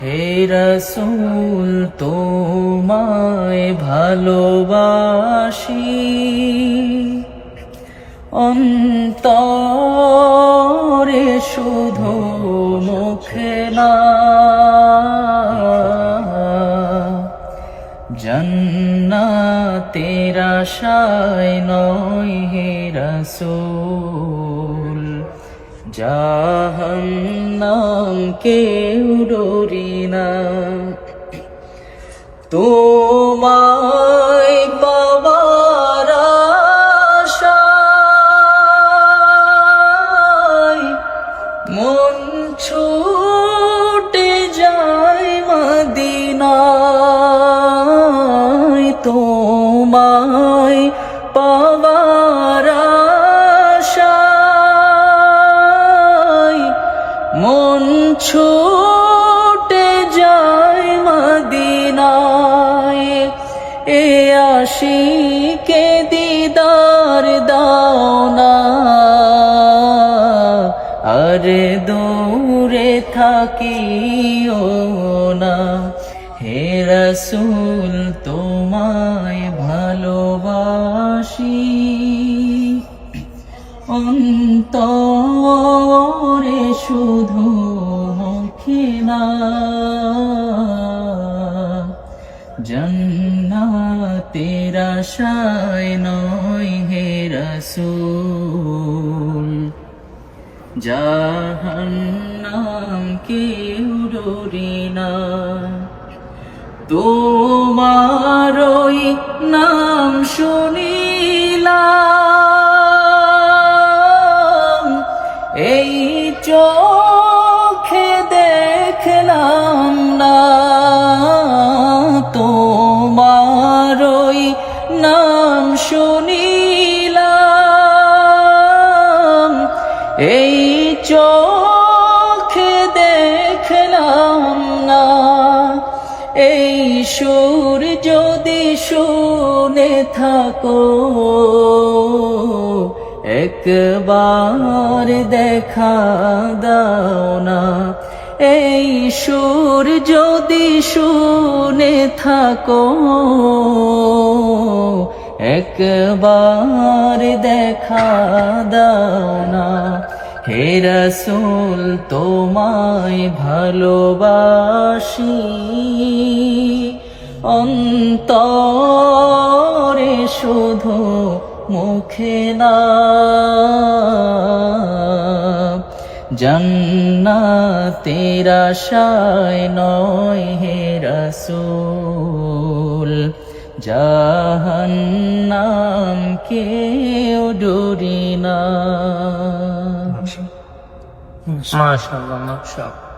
হে রাসূল তোমায় ভালোবাসি, অন্তরে শুধু মুখে না। জান্নাতের আশায় নয় হে রাসূল, জাহান্নাম কেউ ডরি না। তোমায় পাওয়ার আশায় মন ছুটে যায় মদিনায়। তোমায় পাওয়ার আশায় মন ছুটে যায় মদিনায়। এ আশিকে দিদার দাও না, আর দূরে থাকিও না। হে রাসূল তোমায় ভালোবাসি, অন্তরে শুধু মুখে না। জান্নাতের আশায় নয় হে রাসূল, জাহান্নাম কেউ ডরি না। তোমারই নাম শুনিলাম, এই চোখে দেখলাম না। তোমারই নাম শুনিলাম, এই চোখে দেখলাম না। এই সুর যদি শুনে থাকো, একবার দেখা দাও না। এই সুর যদি শুনে থাকো, একবার দেখা দাও না। হে রাসূল তোমায় ভালোবাসি, অন্তরে শুধু মুখে না। জান্নাতের আশায় নয় হে রাসূল, জাহান্নাম কেউ ডরি না। মাশাআল্লাহ, মাশাআল্লাহ।